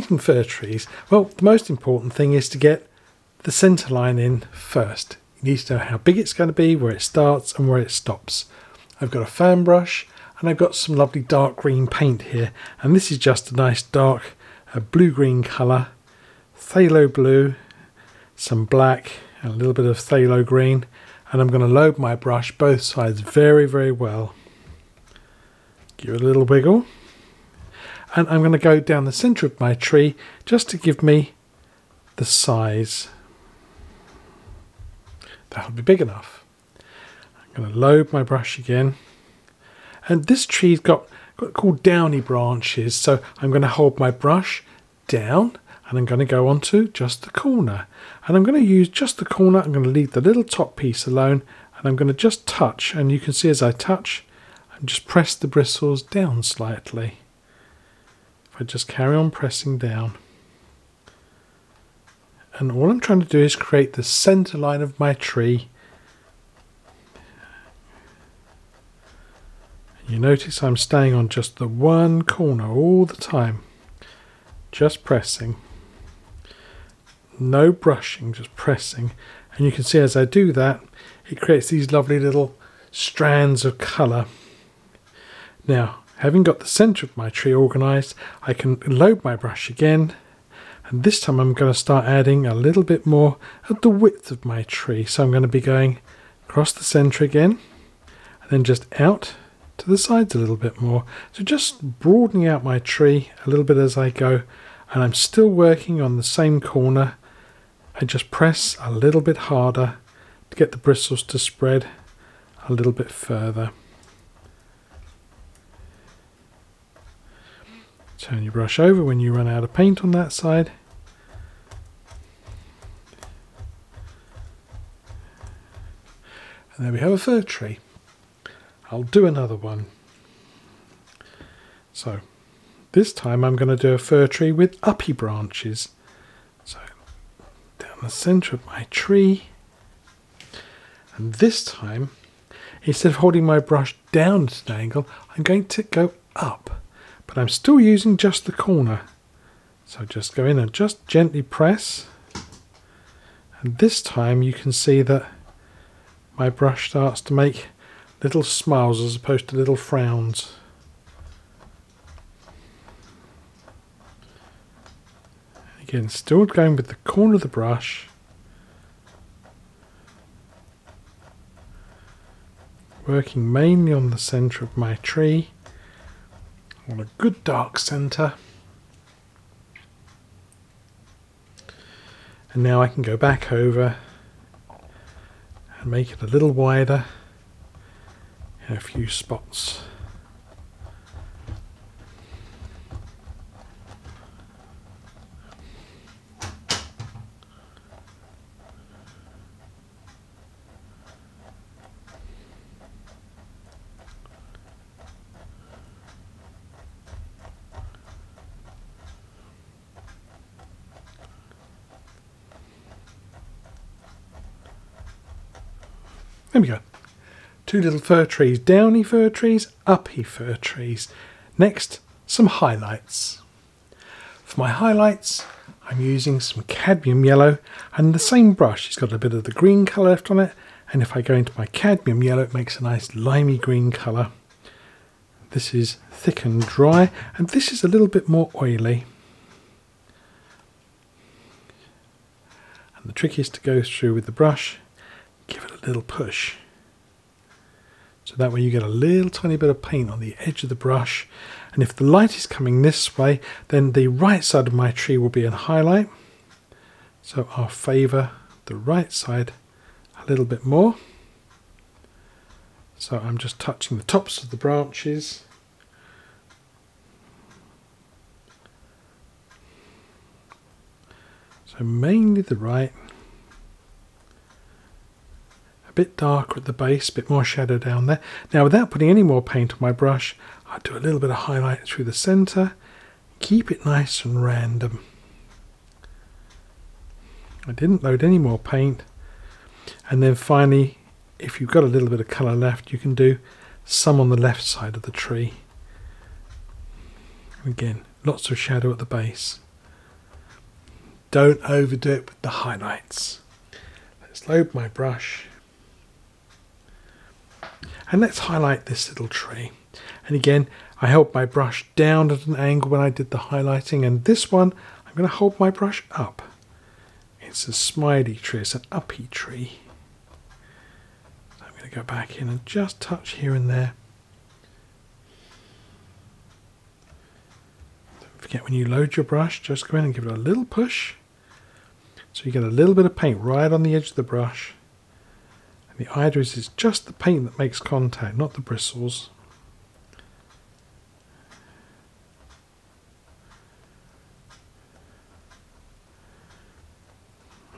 painting fir trees, well, the most important thing is to get the centre line in first. You need to know how big it's going to be, where it starts and where it stops. I've got a fan brush and I've got some lovely dark green paint here, and this is just a nice dark blue-green colour, phthalo blue, some black and a little bit of phthalo green, and I'm going to load my brush both sides very well. Give it a little wiggle, and I'm going to go down the centre of my tree just to give me the size. That'll be big enough. I'm going to load my brush again, and this tree's got called downy branches, so I'm going to hold my brush down and I'm going to go onto just the corner, and I'm going to use just the corner. I'm going to leave the little top piece alone, and I'm going to just touch, and you can see as I touch and just press the bristles down slightly. If I just carry on pressing down, and all I'm trying to do is create the centre line of my tree. You notice I'm staying on just the one corner all the time, just pressing. No brushing, just pressing. And you can see as I do that, it creates these lovely little strands of colour. Now, having got the centre of my tree organised, I can load my brush again, and this time I'm going to start adding a little bit more at the width of my tree. So I'm going to be going across the centre again, and then just out to the sides a little bit more. So just broadening out my tree a little bit as I go, and I'm still working on the same corner. I just press a little bit harder to get the bristles to spread a little bit further. Turn your brush over when you run out of paint on that side. And there we have a fir tree. I'll do another one. So this time I'm going to do a fir tree with uppy branches. So down the centre of my tree. And this time, instead of holding my brush down at an angle, I'm going to go up. But I'm still using just the corner. So just go in and just gently press. And this time you can see that my brush starts to make little smiles as opposed to little frowns. Again, still going with the corner of the brush. Working mainly on the centre of my tree. On a good dark centre. And now I can go back over and make it a little wider in a few spots. There we go. Two little fir trees, downy fir trees, uppy fir trees. Next, some highlights. For my highlights, I'm using some cadmium yellow and the same brush. It's got a bit of the green colour left on it, and if I go into my cadmium yellow, it makes a nice limey green colour. This is thick and dry, and this is a little bit more oily. And the trick is to go through with the brush, give it a little push. So that way you get a little tiny bit of paint on the edge of the brush. And if the light is coming this way, then the right side of my tree will be in highlight. So I'll favour the right side a little bit more. So I'm just touching the tops of the branches. So mainly the right. Bit darker at the base, a bit more shadow down there. Now without putting any more paint on my brush, I'll do a little bit of highlight through the centre, keep it nice and random. I didn't load any more paint, and then finally, if you've got a little bit of colour left, you can do some on the left side of the tree. Again, lots of shadow at the base. don't overdo it with the highlights. Let's load my brush. And let's highlight this little tree. And again, I held my brush down at an angle when I did the highlighting, and this one, I'm going to hold my brush up. It's a smiley tree, it's an uppy tree. So I'm going to go back in and just touch here and there. Don't forget, when you load your brush, just go in and give it a little push. So you get a little bit of paint right on the edge of the brush. And the idea is it's just the paint that makes contact, not the bristles.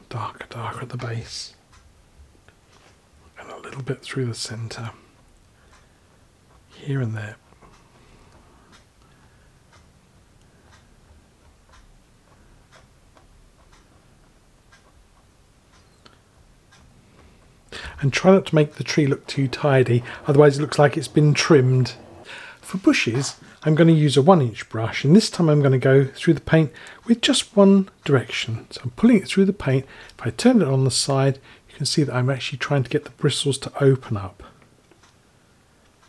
Darker at the base. And a little bit through the centre. Here and there. And try not to make the tree look too tidy, otherwise it looks like it's been trimmed. For bushes, I'm going to use a 1-inch brush, and this time I'm going to go through the paint with just one direction. So I'm pulling it through the paint. If I turn it on the side, you can see that I'm actually trying to get the bristles to open up.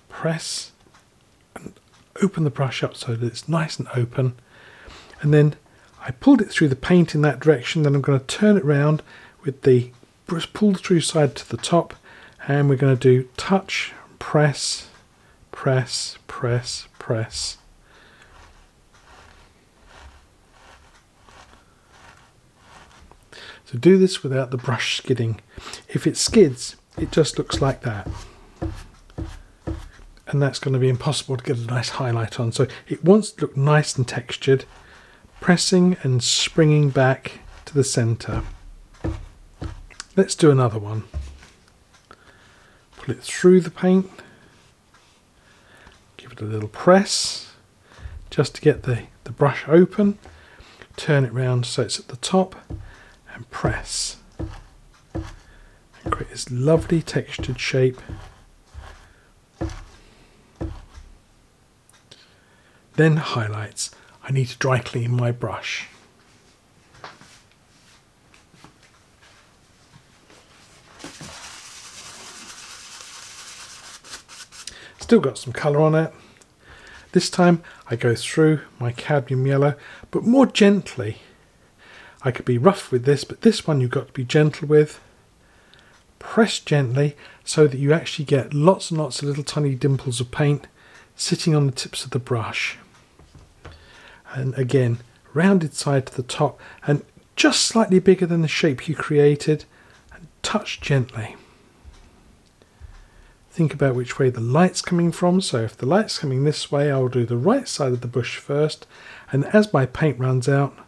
Press and open the brush up so that it's nice and open. And then I pulled it through the paint in that direction, then I'm going to turn it around with the pull through side to the top, and we're going to do touch, press, press, press, press. So do this without the brush skidding. If it skids, it just looks like that. And that's going to be impossible to get a nice highlight on. So it wants to look nice and textured, pressing and springing back to the centre. Let's do another one. Pull it through the paint. Give it a little press just to get the brush open. Turn it round so it's at the top and press. And create this lovely textured shape. Then highlights. I need to dry clean my brush. Still got some colour on it. This time I go through my cadmium yellow, but more gently. I could be rough with this, but this one you've got to be gentle with. Press gently so that you actually get lots and lots of little tiny dimples of paint sitting on the tips of the brush. And again, rounded side to the top and just slightly bigger than the shape you created, and touch gently. Think about which way the light's coming from. So if the light's coming this way, I'll do the right side of the bush first, and as my paint runs out,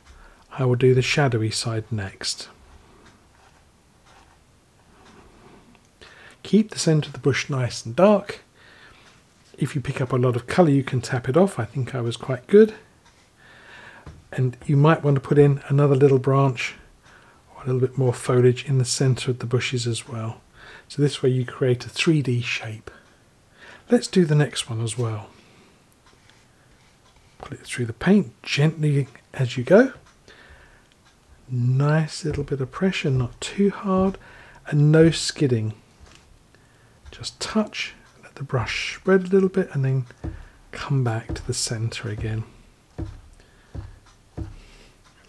I will do the shadowy side next. Keep the centre of the bush nice and dark. If you pick up a lot of colour, you can tap it off. I think I was quite good. And you might want to put in another little branch or a little bit more foliage in the centre of the bushes as well. So this way you create a 3D shape. Let's do the next one as well. Put it through the paint gently as you go. Nice little bit of pressure, not too hard, and no skidding. Just touch, let the brush spread a little bit, and then come back to the centre again.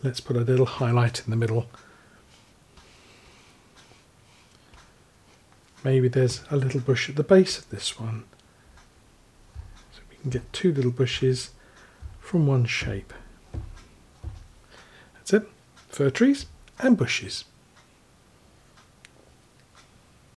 Let's put a little highlight in the middle. Maybe there's a little bush at the base of this one. So we can get two little bushes from one shape. That's it. Fir trees and bushes.